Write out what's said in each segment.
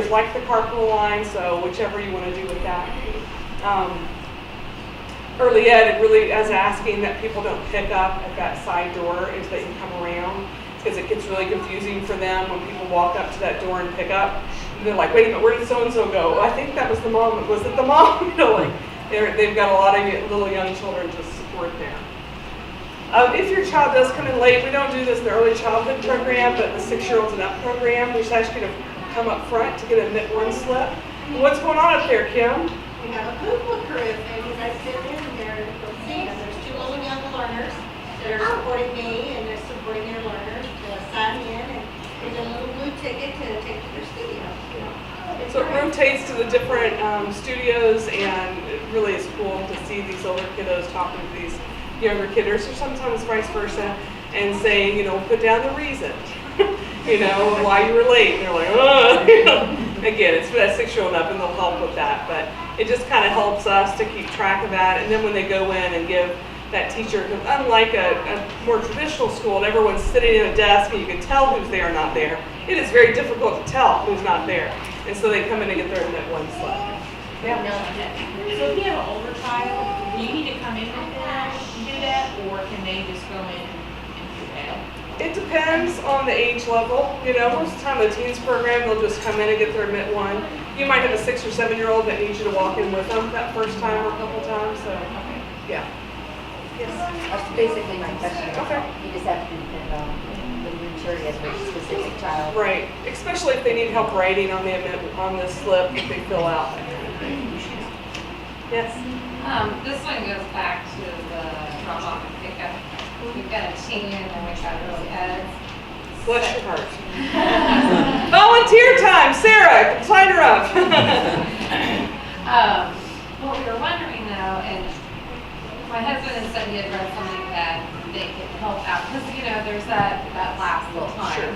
kids like the carpool line, so whichever you want to do with that. Early ed, it really is asking that people don't pick up at that side door, is that you come around, because it gets really confusing for them when people walk up to that door and pick up. And they're like, wait a minute, where did so-and-so go? I think that was the mom. Was it the mom? Like, they've got a lot of little young children to support there. If your child does come in late, we don't do this in the early childhood program, but the 6-year-olds and up program, we just ask you to come up front to get a knit one slip. What's going on up there, Kim? We have a Google crew, and you guys sit in there, you'll see them. There's 2 little young learners that are supporting me, and they're supporting their learners to sign in and get a little blue ticket to take to their studio. So it rotates to the different studios, and it really is cool to see these older kiddos talking to these younger kidders, or sometimes vice versa, and saying, put down the reason, why you were late. And they're like, oh, Again, it's for that 6-year-old up, and they'll help with that. But it just kind of helps us to keep track of that. And then when they go in and give that teacher, because unlike a more traditional school, and everyone's sitting at a desk and you can tell who's there or not there, it is very difficult to tell who's not there. And so they come in and get their knit one slip. Yeah. So if you have an older child, do you need to come in with them and do that, or can they just go in and do that? It depends on the age level. Most of the time the teens program, they'll just come in and get their knit one. You might have a 6 or 7-year-old that needs you to walk in with them that first time or a couple times. So, yeah. Yes. That's basically my question. Okay. You just have to depend on the maturity of the specific child. Right. Especially if they need help writing on the slip that they fill out. Yes. This one goes back to the drop-off and pickup. We've got a teen and we've got early ed. Bless your heart. Volunteer time, Sarah. Sign her up. What we were wondering though, and my husband and son had read something that they could help out because there's that last little time, Sure.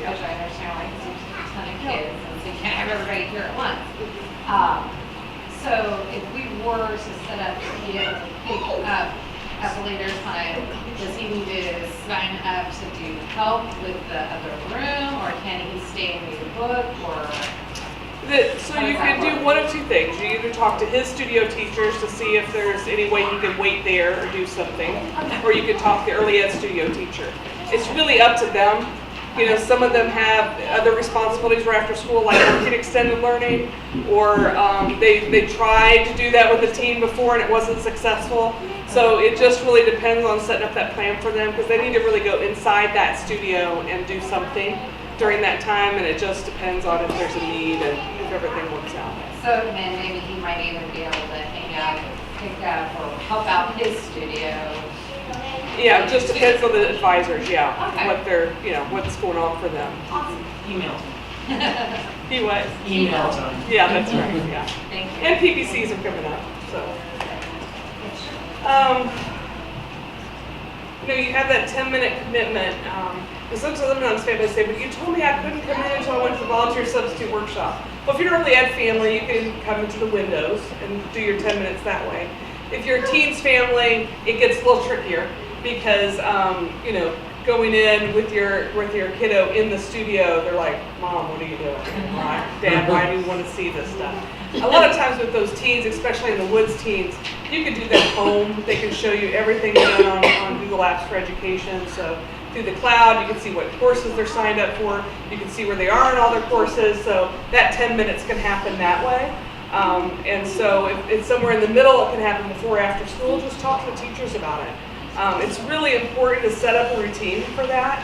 which I understand, like there's a ton of kids, and so you can't have everybody here at once. So if we were to set up to be able to pick up at a later time, does he need to sign up to do help with the other room, or can he stay and read a book, or? So you can do one of two things. You either talk to his studio teachers to see if there's any way he can wait there or do something, or you could talk to the early ed studio teacher. It's really up to them. Some of them have other responsibilities right after school, like working extended learning, or they tried to do that with the team before and it wasn't successful. So it just really depends on setting up that plan for them, because they need to really go inside that studio and do something during that time, and it just depends on if there's a need and if everything works out. So then maybe he might even be able to hang out, pick up, or help out his studio. Yeah, it just depends on the advisors, yeah, Okay. what they're, what's going on for them. Awesome. Email. He was. Email time. Yeah, that's right, yeah. Thank you. And PPCs are coming up, so. You have that 10-minute commitment. And sometimes families say, but you told me I couldn't come in until I went to the volunteer substitute workshop. Well, if you're an early ed family, you can come into the windows and do your 10 minutes that way. If you're a teens family, it gets a little trickier because, going in with your kiddo in the studio, they're like, Mom, what are you doing? Dad, why do you want to see this stuff? A lot of times with those teens, especially in the Woods teens, you can do that at home. They can show you everything done on Google Apps for Education. So through the cloud, you can see what courses they're signed up for. You can see where they are in all their courses. So that 10 minutes can happen that way. And so if it's somewhere in the middle, it can happen before or after school. Just talk to the teachers about it. It's really important to set up a routine for that.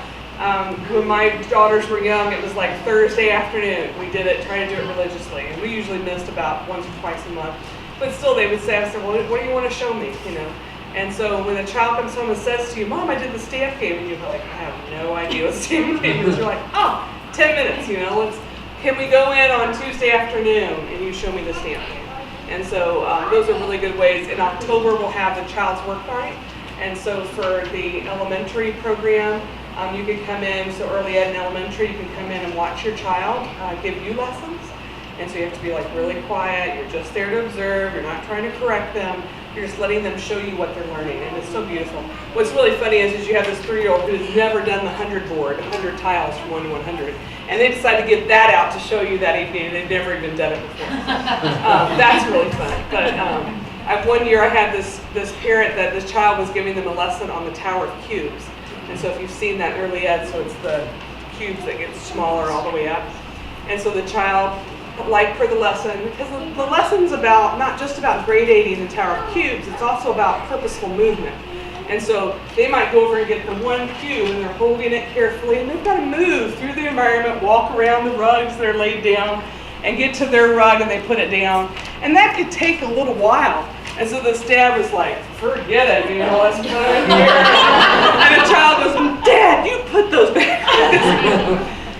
When my daughters were young, it was like Thursday afternoon. We did it, trying to do it religiously. And we usually missed about once or twice a month. But still, they would say, I said, well, what do you want to show me? And so when a child comes home and says to you, Mom, I did the stamp game, and you're like, I have no idea what stamp game is. You're like, 10 minutes, can we go in on Tuesday afternoon and you show me the stamp game? And so those are really good ways. In October, we'll have the child's work night. And so for the elementary program, you can come in, so early ed and elementary, you can come in and watch your child give you lessons. And so you have to be like really quiet, you're just there to observe, you're not trying to correct them, You're just letting them show you what they're learning, and it's so beautiful. What's really funny is you have this 3-year-old who's never done the 100 board, 100 tiles from 1 to 100, and they decide to get that out to show you that evening, and they've never even done it before. That's really fun. But one year I had this parent that this child was giving them a lesson on the Tower of Cubes. And so if you've seen that early ed, so it's the cubes that get smaller all the way up. And so the child liked for the lesson, because the lesson's about, not just about gradating the Tower of Cubes, it's also about purposeful movement. And so they might go over and get the one cube, and they're holding it carefully, and they've got to move through the environment, walk around the rugs that are laid down, and get to their rug, and they put it down. And that could take a little while. And so this dad was like, forget it, let's put it here. And the child goes, Dad, you put those back.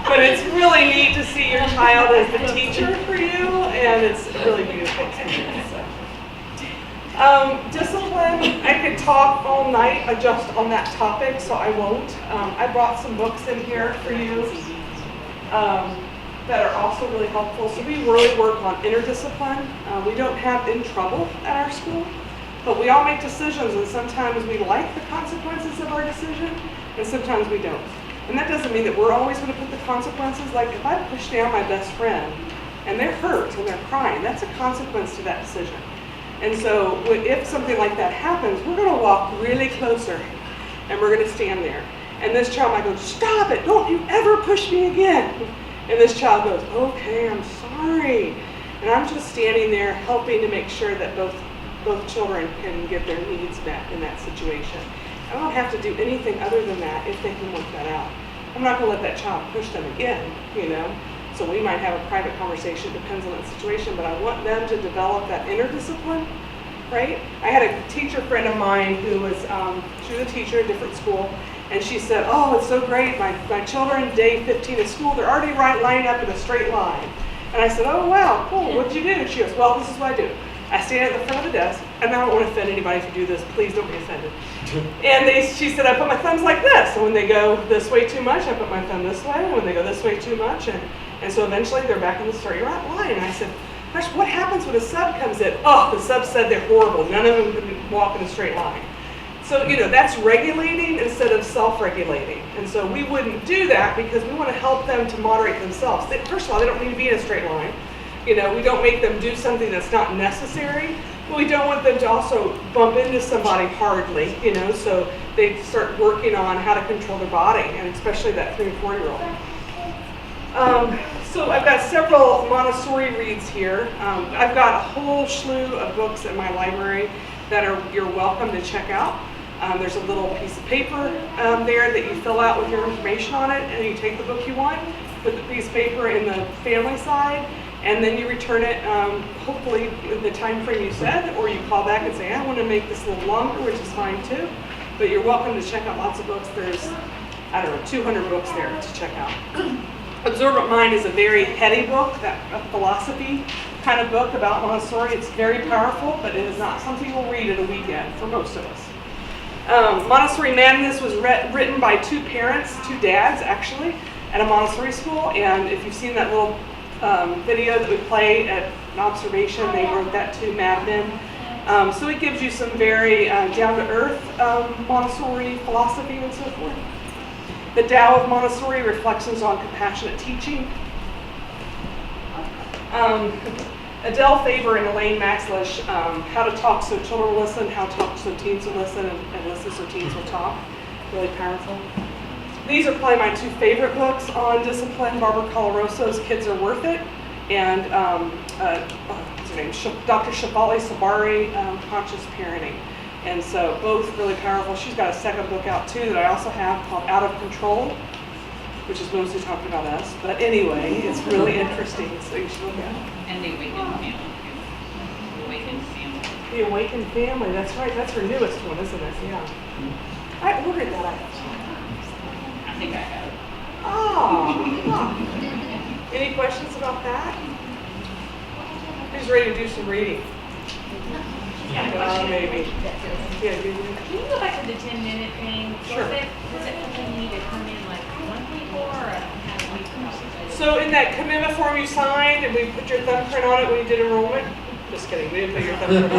But it's really neat to see your child as the teacher for you, and it's a really beautiful experience. Discipline, I could talk all night just on that topic, so I won't. I brought some books in here for you that are also really helpful. So we really work on inner discipline. We don't have in trouble at our school, but we all make decisions, and sometimes we like the consequences of our decision, and sometimes we don't. And that doesn't mean that we're always going to put the consequences. Like if I push down my best friend and they're hurt and they're crying, that's a consequence to that decision. And so if something like that happens, we're going to walk really closer and we're going to stand there. And this child might go, stop it, don't you ever push me again. And this child goes, okay, I'm sorry. And I'm just standing there helping to make sure that both children can get their needs met in that situation. I don't have to do anything other than that if they can work that out. I'm not going to let that child push them again, So we might have a private conversation, depends on that situation, but I want them to develop that inner discipline, right? I had a teacher friend of mine who was, she was a teacher at a different school, and she said, oh, it's so great, my children, day 15 of school, they're already lined up in a straight line. And I said, oh, wow, cool, what'd you do? And she goes, well, this is what I do. I stand at the front of the desk, and I don't want to offend anybody if you do this, please don't be offended. And she said, I put my thumbs like this, and when they go this way too much, I put my thumb this way, and when they go this way too much, and so eventually they're back in the straight line. And I said, gosh, what happens when a sub comes in? Oh, the sub said they're horrible, none of them can walk in a straight line. So, that's regulating instead of self-regulating. And so we wouldn't do that because we want to help them to moderate themselves. First of all, they don't need to be in a straight line. We don't make them do something that's not necessary, but we don't want them to also bump into somebody hardly, so they start working on how to control their body, and especially that 3 and 4-year-old. So I've got several Montessori reads here. I've got a whole slew of books in my library that you're welcome to check out. There's a little piece of paper there that you fill out with your information on it, and you take the book you want, put the piece of paper in the family side, and then you return it, hopefully in the time frame you said, or you call back and say, I want to make this a little longer, which is fine too. But you're welcome to check out lots of books. There's, 200 books there to check out. Absorbent Mind is a very heady book, a philosophy kind of book about Montessori. It's very powerful, but it is not something we'll read in a weekend for most of us. Montessori Madness was written by 2 parents, 2 dads actually, at a Montessori school. And if you've seen that little video that we play at an observation, they wrote that to Mad Men. So it gives you some very down-to-earth Montessori philosophy and so forth. The Tao of Montessori, Reflections on Compassionate Teaching. Adele Faber and Elaine Maxlish, How to Talk So Children Will Listen, How to Talk So Teens Will Listen, and Listen So Teens Will Talk. Really powerful. These are probably my 2 favorite books on discipline. Barbara Colaroso's Kids Are Worth It, and what's her name? Dr. Shefali Sabari, Conscious Parenting. And so both really powerful. She's got a second book out too that I also have called Out of Control, which is mostly talking about us. But anyway, it's really interesting, so you should look at it. And the Awakened Family. The Awakened Family. The Awakened Family, that's right. That's her newest one, isn't it? Yeah. I ordered that. I think I got it. Oh. Any questions about that? Who's ready to do some reading? Maybe. Yeah, do you? Can you go back to the 10-minute thing? Sure. Does it continue to come in like monthly or have a week? So in that commitment form you signed, and we put your thumbprint on it when you did enrollment, Just kidding, we didn't put your thumb for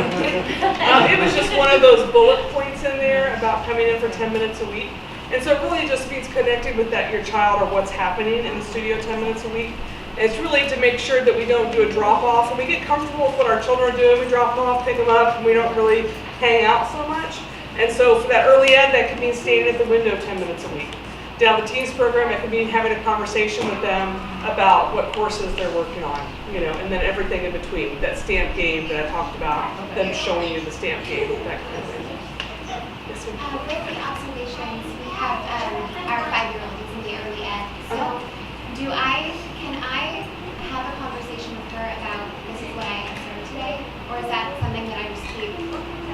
it was just one of those bullet points in there about coming in for 10 minutes a week. And so it really just means connecting with your child or what's happening in the studio 10 minutes a week. And it's really to make sure that we don't do a drop-off. When we get comfortable with what our children are doing, we drop them off, pick them up, and we don't really hang out so much. And so for that early ed, that could mean standing at the window 10 minutes a week. Down the teens program, it could mean having a conversation with them about what courses they're working on, and then everything in between. That stamp game that I talked about, them showing you the stamp game, that kind of thing. Yes, ma'am. With the observations, we have our 5-year-old who's in the early ed. So can I have a conversation with her about this is what I observed today? Or is that something that I just keep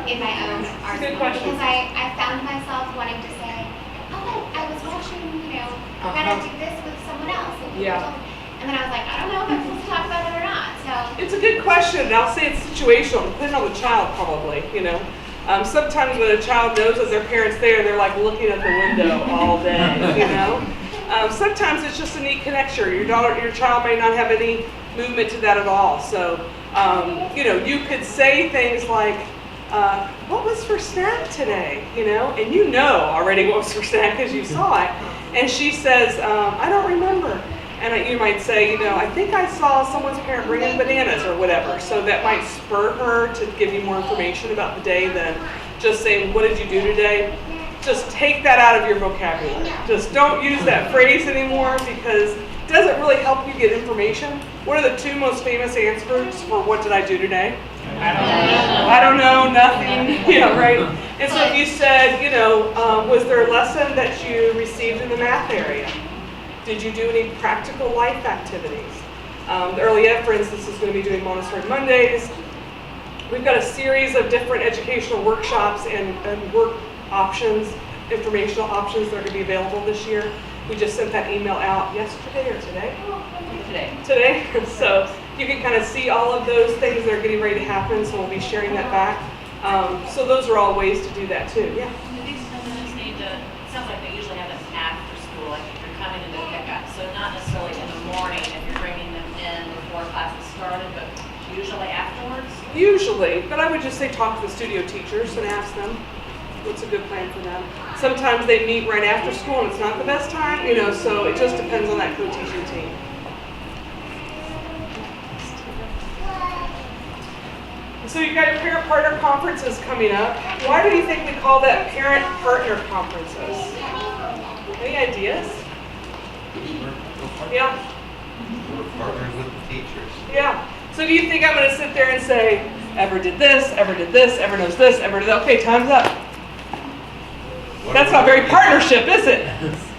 in my own arsenal? It's a good question. Because I found myself wanting to say, oh, I was watching, we're gonna do this with someone else. And then I was like, I don't know if I'm supposed to talk about it or not. So It's a good question, and I'll say it's situational, depending on the child probably, Sometimes when a child knows that their parent's there, they're like looking at the window all day, Sometimes it's just a neat connection. Your child may not have any movement to that at all. So, you could say things like, what was for snack today? And already what was for snack because you saw it. And she says, I don't remember. And you might say, I think I saw someone's parent bringing bananas or whatever. So that might spur her to give you more information about the day than just saying, what did you do today? Just take that out of your vocabulary. Just don't use that phrase anymore because it doesn't really help you get information. What are the 2 most famous answers for what did I do today? I don't know, nothing. Yeah, right. And so if you said, was there a lesson that you received in the math area? Did you do any practical life activities? The early ed, for instance, is going to be doing Montessori Mondays. We've got a series of different educational workshops and work options, informational options that are going to be available this year. We just sent that email out yesterday or today? Today. So you can kind of see all of those things that are getting ready to happen, so we'll be sharing that back. So those are all ways to do that too. Yeah. Do these students need to, it sounds like they usually have an after school, like if you're coming into pickup. So not necessarily in the morning if you're bringing them in before classes started, but usually afterwards? Usually, but I would just say talk to the studio teachers and ask them what's a good plan for them. Sometimes they meet right after school and it's not the best time, so it just depends on that co-teaching team. So you've got your parent-partner conferences coming up. Why do you think we call that parent-partner conferences? Any ideas? Yeah? We're partners with the teachers. Yeah. So do you think I'm going to sit there and say, ever did this, ever did this, ever knows this, ever did that? Okay, time's up. That's not very partnership, is it?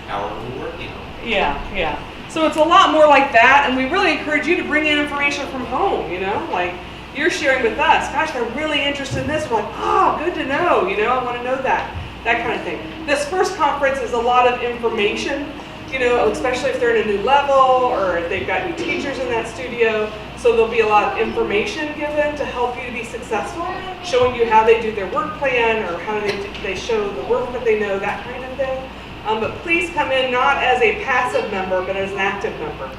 How are we working on it? Yeah. So it's a lot more like that, and we really encourage you to bring in information from home, like you're sharing with us. Gosh, they're really interested in this. We're like, good to know, I want to know that kind of thing. This first conference is a lot of information, especially if they're in a new level or if they've got new teachers in that studio. So there'll be a lot of information given to help you to be successful, showing you how they do their work plan or how they show the work that they know, that kind of thing. But please come in not as a passive member, but as an active member.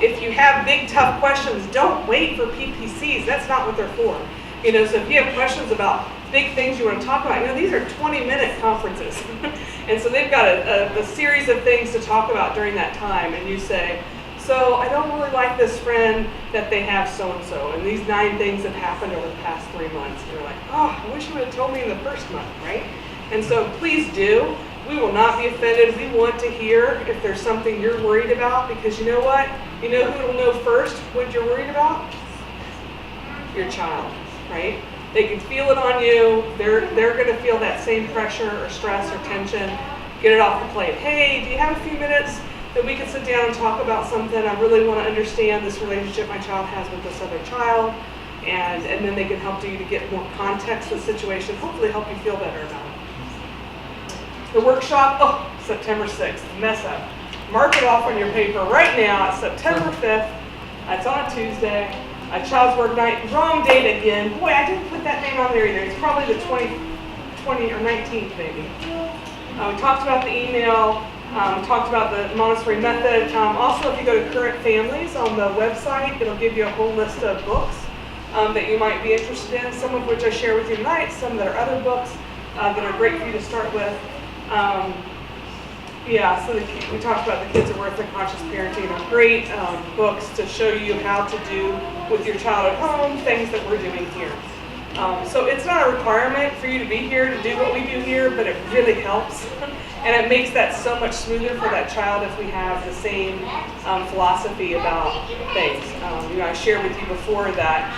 If you have big, tough questions, don't wait for PPCs. That's not what they're for. So if you have questions about big things you want to talk about, these are 20-minute conferences. And so they've got a series of things to talk about during that time. And you say, so I don't really like this friend that they have so-and-so. And these 9 things have happened over the past 3 months. And you're like, I wish you would have told me in the first month, right? And so please do. We will not be offended. We want to hear if there's something you're worried about, because you know what? You know who will know first what you're worried about? Your child, right? They can feel it on you. They're going to feel that same pressure or stress or tension. Get it off the plate. Hey, do you have a few minutes that we can sit down and talk about something? I really want to understand this relationship my child has with this other child. And then they can help you to get more context to the situation, hopefully help you feel better about it. The workshop, September 6th, mess up. Mark it off on your paper right now. It's September 5th. It's on a Tuesday. A child's work night. Wrong date again. Boy, I didn't put that name on there either. It's probably the 20 or 19th maybe. We talked about the email. We talked about the Montessori method. Also, if you go to Current Families on the website, it'll give you a whole list of books that you might be interested in, some of which I share with you tonight, some that are other books that are great for you to start with. Yeah, so we talked about The Kids Are Worth It, Conscious Parenting, are great books to show you how to do with your child at home, things that we're doing here. So it's not a requirement for you to be here to do what we do here, but it really helps. And it makes that so much smoother for that child if we have the same philosophy about things. I shared with you before that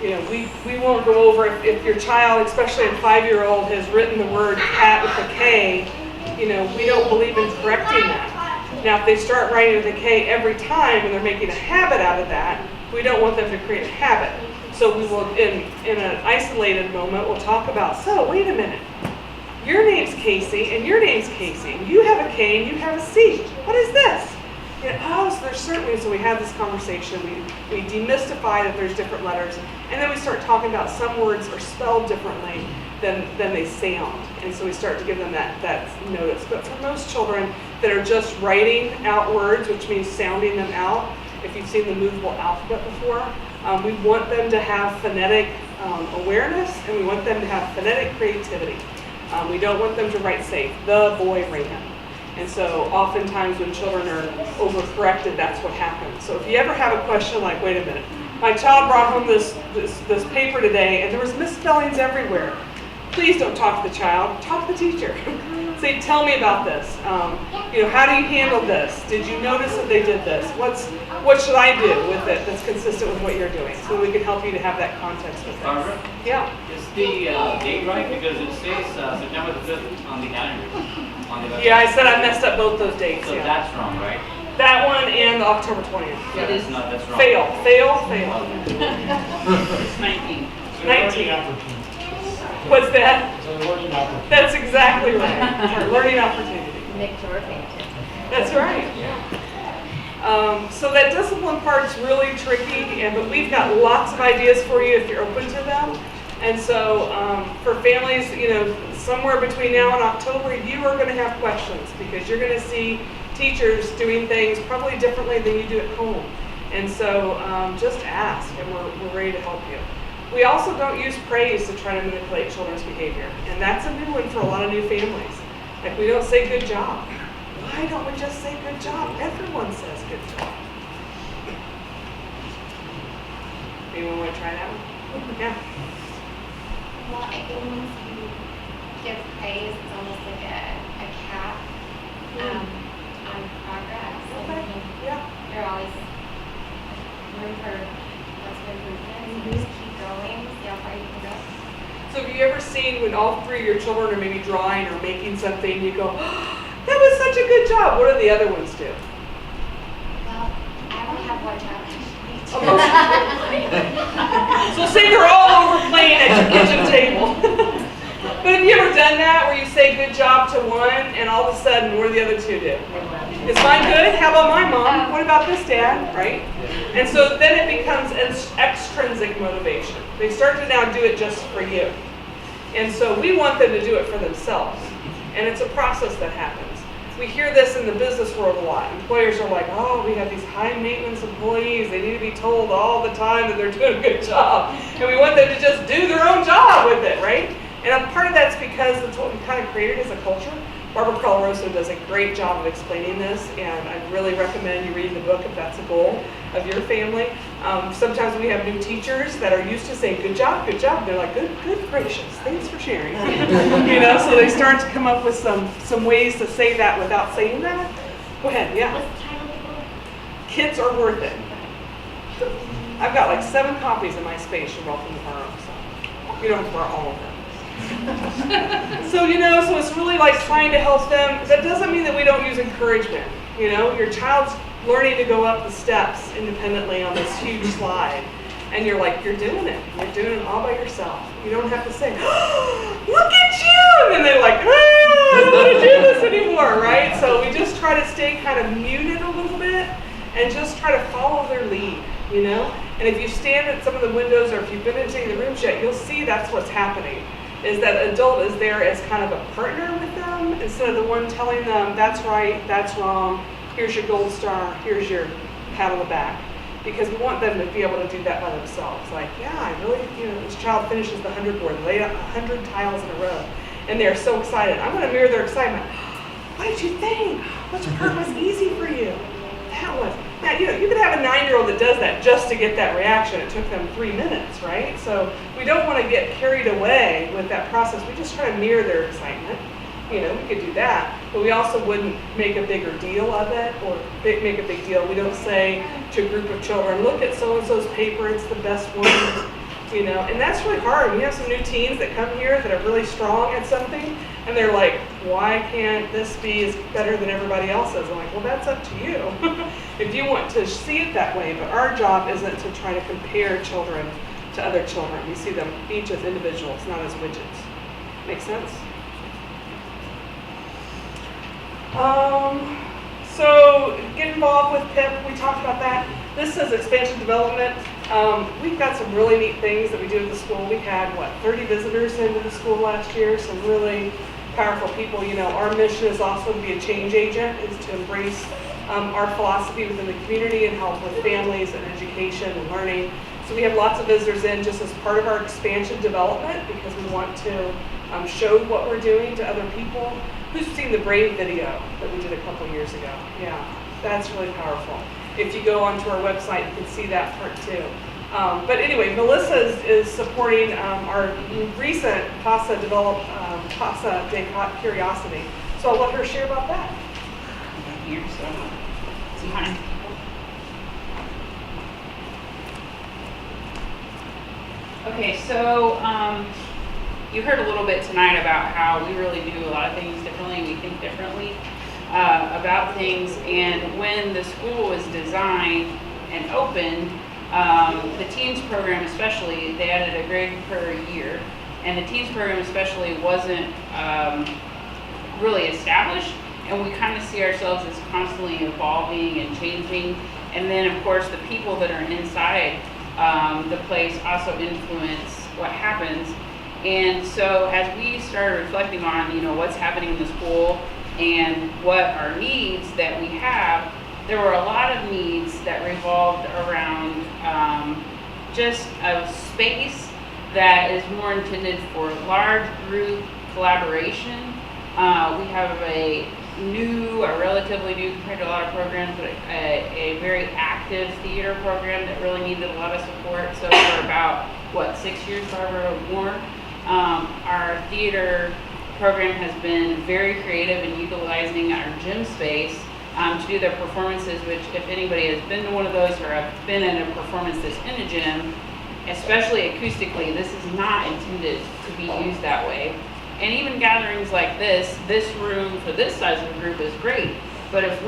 we won't go over if your child, especially a 5-year-old, has written the word cat with a K, we don't believe in correcting that. Now, if they start writing with a K every time and they're making a habit out of that, we don't want them to create a habit. So we will, in an isolated moment, we'll talk about, so wait a minute, your name's Casey and your name's Casey, and you have a K and you have a C. What is this? So there's certainly, so we have this conversation, we demystify that there's different letters, and then we start talking about some words are spelled differently than they sound. And so we start to give them that notice. But for most children that are just writing out words, which means sounding them out, if you've seen the movable alphabet before, we want them to have phonetic awareness, and we want them to have phonetic creativity. We don't want them to write, say, the boy ran. And so oftentimes when children are overcorrected, that's what happens. So if you ever have a question like, wait a minute, my child brought home this paper today and there was misspellings everywhere. Please don't talk to the child, talk to the teacher. Say, tell me about this. How do you handle this? Did you notice that they did this? What should I do with it that's consistent with what you're doing? So we can help you to have that context with it. Barbara? Yeah. Is the date right? Because it says September the 5th on the calendar. On the website. Yeah, I said I messed up both those dates. So Yeah. that's wrong, right? That one and October 20th. It is not, that's wrong. Fail. It's 19. 19. What's that? That's exactly right. It's our learning opportunity. Make sure we're paying attention. That's right. Yeah. So that discipline part's really tricky, but we've got lots of ideas for you if you're open to them. And so for families, somewhere between now and October, you are going to have questions because you're going to see teachers doing things probably differently than you do at home. And so just ask, and we're ready to help you. We also don't use praise to try to manipulate children's behavior. And that's a new one for a lot of new families. Like, we don't say good job. Why don't we just say good job? Everyone says good job. Anyone want to try that one? Yeah. Well, I think once you give praise, it's almost like a cap on progress. Okay. Yeah. You're always room for lots of improvement. So just keep going, see how far you can go. So have you ever seen when all three of your children are maybe drawing or making something, you go, oh, that was such a good job. What do the other ones do? Well, I only have one child. So say they're all over playing at your kitchen table. But have you ever done that where you say good job to one and all of a sudden what do the other two do? Is mine good? How about my mom? What about this, Dad? Right? And so then it becomes extrinsic motivation. They start to now do it just for you. And so we want them to do it for themselves. And it's a process that happens. We hear this in the business world a lot. Employers are like, oh, we have these high maintenance employees. They need to be told all the time that they're doing a good job. And we want them to just do their own job with it, right? And a part of that's because that's what we kind of created as a culture. Barbara Coloroso does a great job of explaining this, and I really recommend you read the book if that's a goal of your family. Sometimes we have new teachers that are used to saying, good job, good job. They're like, good gracious, thanks for sharing. So they start to come up with some ways to say that without saying that. Go ahead, yeah. What's the title of the book? Kids Are Worth It. I've got like 7 copies in my space you're welcome to borrow, so you don't have to borrow all of them. So it's really like trying to help them. That doesn't mean that we don't use encouragement. Your child's learning to go up the steps independently on this huge slide. And you're like, you're doing it. You're doing it all by yourself. You don't have to say, oh, look at you! And then they're like, I don't want to do this anymore, right? So we just try to stay kind of muted a little bit and just try to follow their lead, And if you stand at some of the windows or if you've been into any of the rooms yet, you'll see that's what's happening. Is that adult is there as kind of a partner with them instead of the one telling them that's right, that's wrong, here's your gold star, here's your pat on the back. because we want them to be able to do that by themselves. Like, yeah, I really, this child finishes the 100 board, lay out 100 tiles in a row, and they're so excited. I'm going to mirror their excitement. What did you think? Which part was easy for you? That was. Now, you could have a 9-year-old that does that just to get that reaction. It took them 3 minutes, right? So we don't want to get carried away with that process. We just try to mirror their excitement. We could do that, but we also wouldn't make a bigger deal of it or make a big deal. We don't say to a group of children, look at so-and-so's paper, it's the best one, and that's really hard. We have some new teens that come here that are really strong at something, and they're like, why can't this be as better than everybody else's? I'm like, well, that's up to you if you want to see it that way, but our job isn't to try to compare children to other children. We see them each as individuals, not as widgets. Make sense? So get involved with PIP, we talked about that. This is expansion development. We've got some really neat things that we do at the school. We had, 30 visitors into the school last year, some really powerful people. Our mission is also to be a change agent, is to embrace our philosophy within the community and help with families and education and learning. So we have lots of visitors in just as part of our expansion development because we want to show what we're doing to other people. Who's seen the Brave video that we did a couple years ago? Yeah, that's really powerful. If you go onto our website, you can see that part too. But anyway, Melissa is supporting our recent Casa de Curiosity. So I'll let her share about that. Here, so it's mine. Okay, so you heard a little bit tonight about how we really do a lot of things differently. We think differently about things, and when the school was designed and opened, the teens program especially, they added a grade per year, and the teens program especially wasn't really established, and we kind of see ourselves as constantly evolving and changing. And then of course the people that are inside the place also influence what happens. And so as we started reflecting on, what's happening in the school and what our needs that we have, there were a lot of needs that revolved around just a space that is more intended for large group collaboration. We have a relatively new compared to a lot of programs, but a very active theater program that really needed a lot of support. So for about, 6 years, or more, our theater program has been very creative in utilizing our gym space to do their performances, which if anybody has been to one of those or have been in a performance that's in a gym, especially acoustically, this is not intended to be used that way. And even gatherings like this room for this size of a group is great, but if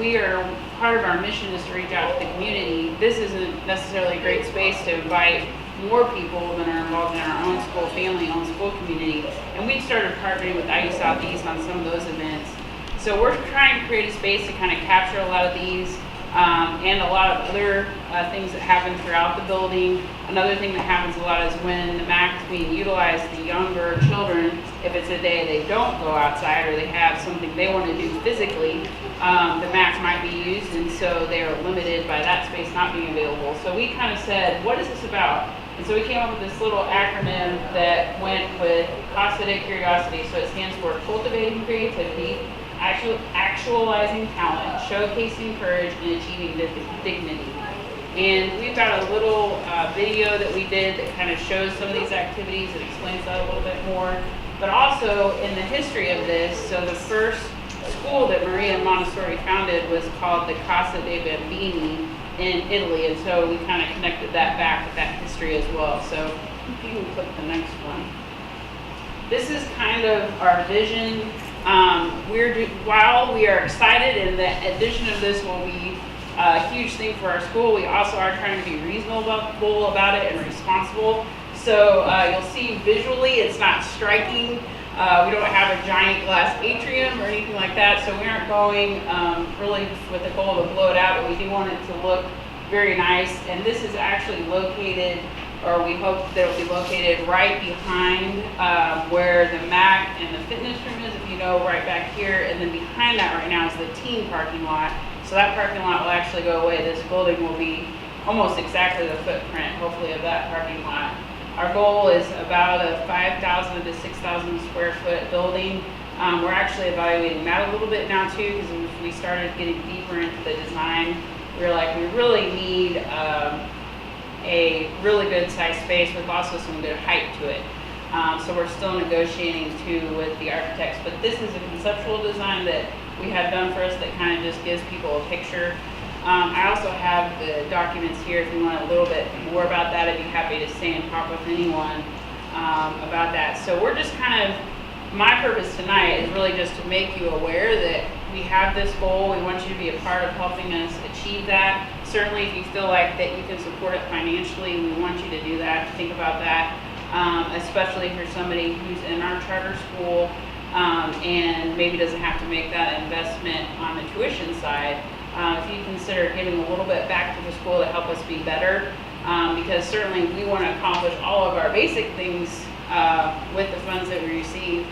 part of our mission is to reach out to the community, this isn't necessarily a great space to invite more people than are involved in our own school family, own school community. And we started partnering with IU Southeast on some of those events. So we're trying to create a space to kind of capture a lot of these and a lot of other things that happen throughout the building. Another thing that happens a lot is when the MAC is being utilized, the younger children, if it's a day they don't go outside or they have something they want to do physically, the MAC might be used, and so they are limited by that space not being available. So we kind of said, what is this about? And so we came up with this little acronym that went with Casa de Curiosity. So it stands for Cultivating Creativity, Actualizing Talent, Showcasing Courage, and Achieving Dignity. And we've got a little video that we did that kind of shows some of these activities and explains that a little bit more. But also in the history of this, so the first school that Maria Montessori founded was called the Casa dei Bambini in Italy, and so we kind of connected that back with that history as well. So if you can click the next one. This is kind of our vision. While we are excited and the addition of this will be a huge thing for our school, we also are trying to be reasonable about it and responsible. So you'll see visually it's not striking. We don't have a giant glass atrium or anything like that, so we aren't going really with the goal to blow it out, but we do want it to look very nice. And this is actually located, or we hope that it will be located right behind where the MAC and the fitness room is, if you know, right back here. And then behind that right now is the teen parking lot. So that parking lot will actually go away. This building will be almost exactly the footprint, hopefully, of that parking lot. Our goal is about a 5,000 to 6,000 square foot building. We're actually evaluating that a little bit now too, because as we started getting deeper into the design, we were like, we really need a really good sized space with also some good height to it. So we're still negotiating too with the architects, but this is a conceptual design that we have done for us that kind of just gives people a picture. I also have the documents here if you want a little bit more about that. I'd be happy to stay and talk with anyone about that. So we're just kind of, my purpose tonight is really just to make you aware that we have this goal. We want you to be a part of helping us achieve that. Certainly if you feel like that you can support it financially, we want you to do that, to think about that, especially if you're somebody who's in our charter school and maybe doesn't have to make that investment on the tuition side. If you consider giving a little bit back to the school to help us be better, because certainly we want to accomplish all of our basic things with the funds that we receive.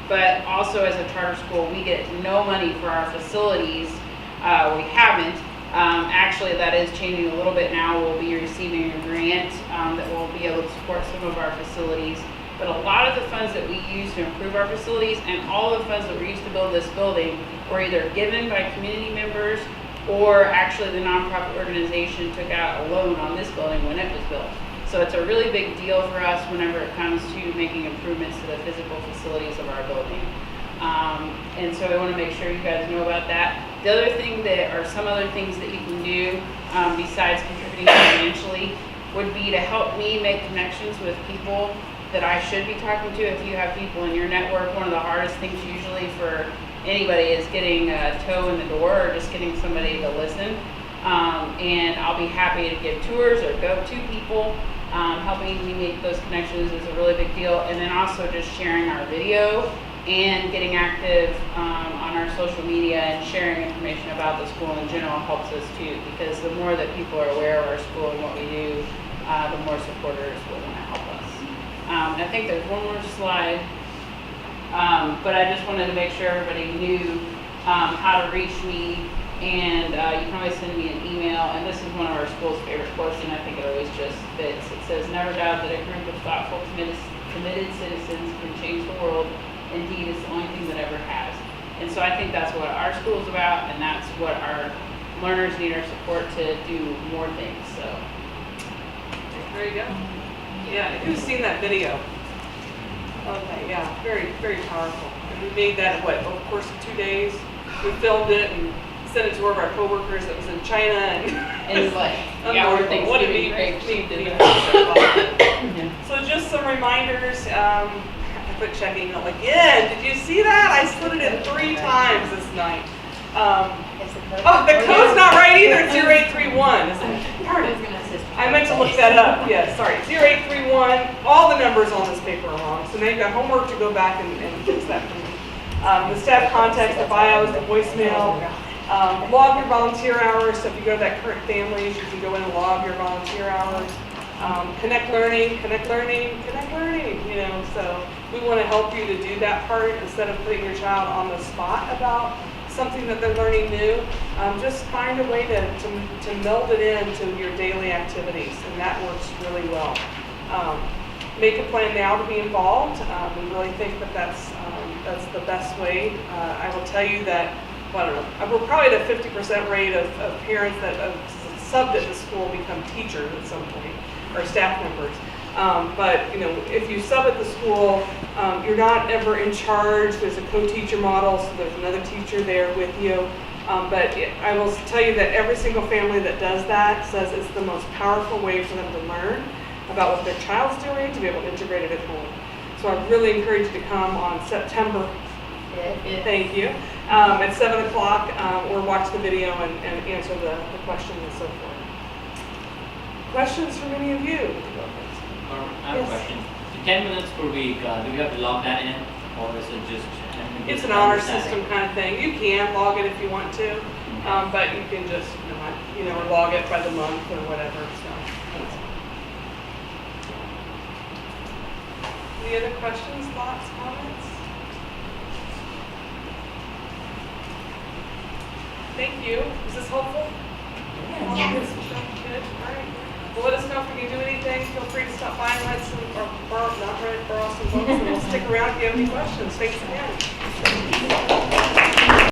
But also as a charter school, we get no money for our facilities. We haven't. Actually, that is changing a little bit now. We'll be receiving a grant that will be able to support some of our facilities. But a lot of the funds that we use to improve our facilities and all the funds that we used to build this building were either given by community members or actually the nonprofit organization took out a loan on this building when it was built. So it's a really big deal for us whenever it comes to making improvements to the physical facilities of our building. And so we want to make sure you guys know about that. The other thing that, or some other things that you can do besides contributing financially would be to help me make connections with people that I should be talking to. If you have people in your network, one of the hardest things usually for anybody is getting a toe in the door or just getting somebody to listen. And I'll be happy to give tours or go to people. Helping me make those connections is a really big deal. And then also just sharing our video and getting active on our social media and sharing information about the school in general helps us too, because the more that people are aware of our school and what we do, the more supporters will want to help us. And I think there's one more slide, but I just wanted to make sure everybody knew how to reach me, and you can always send me an email, and this is one of our school's favorite quotes, and I think it always just fits. It says, "Never doubt that a group of thoughtful, committed citizens can change the world. Indeed, it's the only thing that ever has." And so I think that's what our school is about, and that's what our learners need our support to do more things, so. There you go. Yeah, who's seen that video? Okay, yeah, very, very powerful. And we made that, what, over the course of 2 days? We filmed it and sent it to one of our coworkers that was in China, And like, yeah, we're thinking what a it'd be neat, great neat, to do neat. that. So just some reminders, I put check email again. Did you see that? I slid it in 3 times this night. Oh, the code's not right either. It's 0831, isn't it? Darn it. I meant to look that up. Yes, sorry. 0831. All the numbers on this paper are wrong. So now you've got homework to go back and fix that for me. The staff contacts, the bios, the voicemail. Log your volunteer hours. So if you go to that current families, you can go in and log your volunteer hours. Connect learning, you know, so we want to help you to do that part instead of putting your child on the spot about something that they're learning new. Just find a way to meld it into your daily activities, and that works really well. Make a plan now to be involved. We really think that that's the best way. I will tell you that, well, I don't know, we're probably at a 50% rate of parents that have subbed at the school become teachers at some point, or staff members. But you know, if you sub at the school, you're not ever in charge. There's a co-teacher model, so there's another teacher there with you. But I will tell you that every single family that does that says it's the most powerful way for them to learn about what their child's doing, to be able to integrate it at home. So I really encourage you to come on September. Thank you. At 7 o'clock, or watch the video and answer the questions and so forth. Questions from any of you? I have a question. The 10 minutes per week, do we have to log that in, or is it just? It's an honor system kind of thing. You can log it if you want to, but you can just not, you know, or log it by the month or whatever. So. Any other questions, thoughts, comments? Thank you. Is this helpful? Yes. Good, all right. Well, let us know if you can do anything. Feel free to stop by and rent some, or borrow, not rent, borrow some books, and we'll stick around if you have any questions. Thanks again.